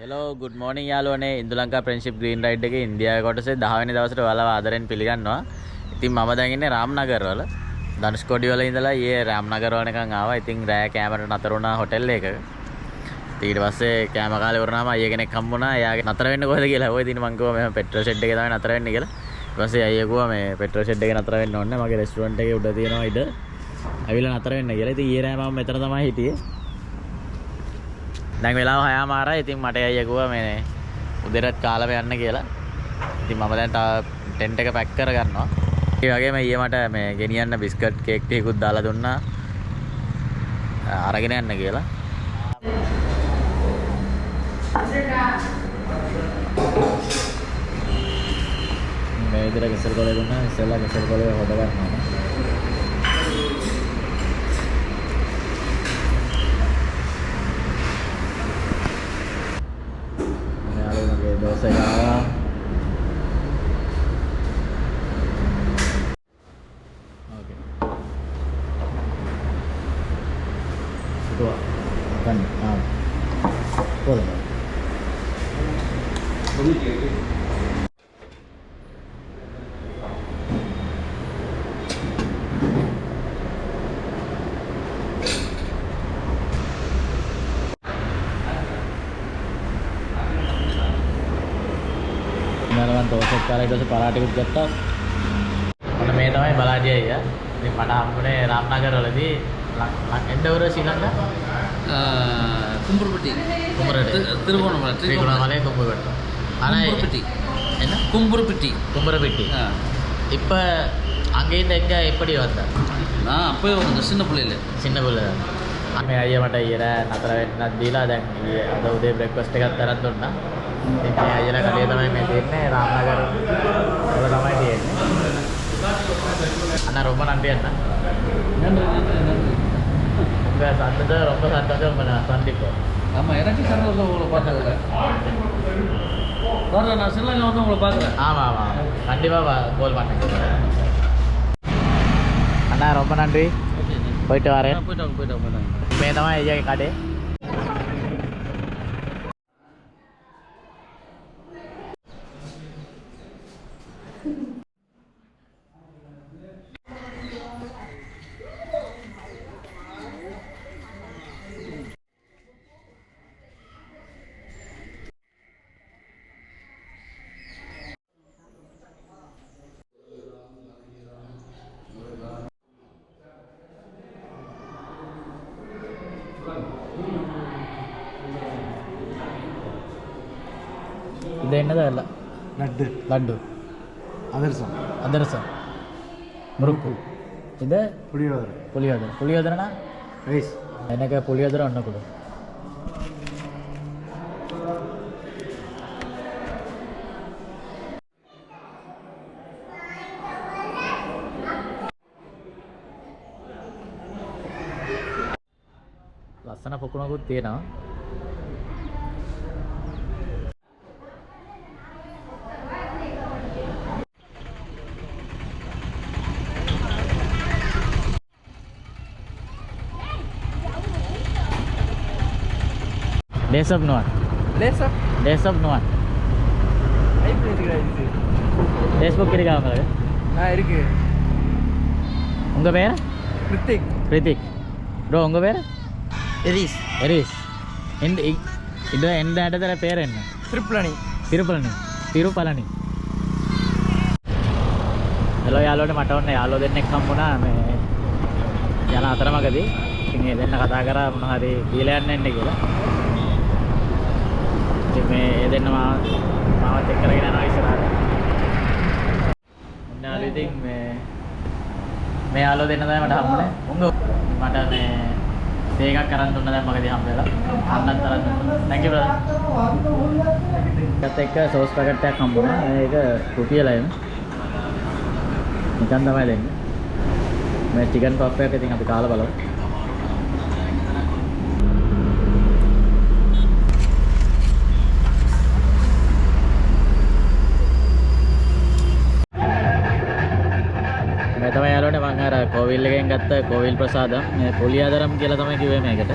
Hello good morning යාළුවනේ Indo-Lanka friendship green ride එකේ ඉන්දියාවේ කොටසේ 10 වෙනි දවසට ඔයාලව ආදරෙන් පිළිගන්නවා. ඉතින් මම දැන් ඉන්නේ රාම්නගර වල. ධනුෂ්කෝඩි වල ඉඳලා ඊයේ රාම්නගර වලකන් ආවා. ඉතින් රෑ කෑමට නතර වුණා හොටෙල් එකක. ඊට පස්සේ කෑම කාලේ වරනාම අයියා කෙනෙක් හම්බුණා. එයාගේ නතර වෙන්න කොහෙද කියලා. ඔය ඉතින් මං කිව්වා මෙහෙම පෙට්‍රල් ෂෙඩ් එකේ තමයි නතර වෙන්නේ කියලා. ඊට පස්සේ අයියා කිව්වා මේ පෙට්‍රල් ෂෙඩ් එකේ නතර වෙන්න ඕනේ. මගේ රෙස්ටුරන්ට් එකේ උඩ තියෙනවා ඉඩ. ඇවිල්ලා නතර වෙන්න කියලා. ඉතින් ඊයේ රෑ මම මෙතන තමයි හිටියේ. දැන් වෙලාව 6:00මාරයි. ඉතින් මට අයියා කිව්වා මේ උදේට කාලම යන්න කියලා. ඉතින් මම දැන් ටෙන්ට් එක පැක් කරගන්නවා. ඒ වගේම ඊයේ මට මේ ගෙනියන්න බිස්කට් කේක් ටිකකුත් දාලා දුන්නා. අරගෙන යන්න කියලා. මේ විදිහට කෙසල් කොලේ දුන්නා. ඉස්සෙල්ලා කෙසල් කොලේ හොද ගන්නවා. Dosa gawa. Oke. Itu kan. Boleh. දෝසෙක් කාලා ඊට පස්සේ පරාටිකුත් ගත්තා. මොන මේ තමයි බලාජි අයියා. ඉතින් මට හම්බුනේ රාම්නගර වලදී එන්ඩවර ශ්‍රී ලංකා கும்புருப்பட்டி திருகோணமலை திருகோணமலை கும்புருப்பட்டி. கும்புருப்பட்டி என்ன கும்புருப்பட்டி கும்புருப்பட்டி. இப்போ அங்கேருந்து எங்கே எப்படி வந்தா? நான் அப்போயே வந்தேன் சின்ன பிள்ளை මේ අයියා මට ඊයේ නතර වෙන්නත් දීලා දැන් අද උදේ බ්‍රෙක්ෆාස්ට් එකක් තරන් දුන්නා. ඉතින් මේ අයියලා කඩේ තමයි මේ දෙන්නේ රාම්නගර වල තමයි තියෙන්නේ. අන්න ரொம்ப நன்றி அண்ணா. உங்க சந்தோஷம் ரொம்ப சந்தோஷம் பண்ண சந்திப்போம். ஆமாம் எனக்கு சந்தோஷம் உங்களை பார்த்ததில்ல. வர நான் ஸ்ரீலங்கா வந்து உங்களை பார்க்குறேன். ஆமாம் ஆமாம் கண்டிப்பாக கோல் பண்ணேன். அண்ணா ரொம்ப நன்றி. போயிட்டு வரேன். போயிட்டு வாங்க. මේ තමයි අයියාගේ කඩේ. இது என்னதா லட்டு அதிரசம் முறுக்கு இது புளியோதரைனா ரைஸ் எனக்கு புளியோதரை ஒன்று கொடு. ලස්සන පොකුණකුත් තියෙනවා. Desop Nuan. Nuan. Facebook இருக்கா உங்களுக்கு? இருக்கு. உங்க பேர்? கிருத்திக். ப்ரோ உங்க பேர்? எரிஸ். இந்த இடத்துல பேர் என்ன? තිරුපලනි. හෙලෝ යාළුවනේ මට ඔන්න යාළුවෝ දෙන්නෙක් හම්බුණා මේ යන අතරමඟදී. ඉතින් ඒ දෙන්න කතා කරා මොන හරි කියලා යන්න එන්නේ කියලා. ඉතින් මේ ඒ දෙන්න මාවත් එක්ක කරගෙන යනවා ඉස්සරහට. ඔන්න යාළුවෝ ඉතින් මේ යාළුවෝ දෙන්න තමයි මට හම්බුනේ. මට මේ තේ එකක් අරන් දුන්නා දැන් මගදී හම්බෙලා. අන්නත් අරන් දුන්නා. Thank you brother. ඒකත් එක්ක සෝස් පැකට් එකක් හම්බුණා. මේක රුපියලයි. නිකන් තමයි දෙන්නේ. මේ චිකන් පප් එකක් ඉතින් අපි කාලා බලමු. මේ තමයි යාළුවනේ මම අර කෝවිල් එකෙන් ගත්ත කෝවිල් ප්‍රසාදම් මේ පුලියාදරම් කියලා තමයි කිව්වේ මේකට.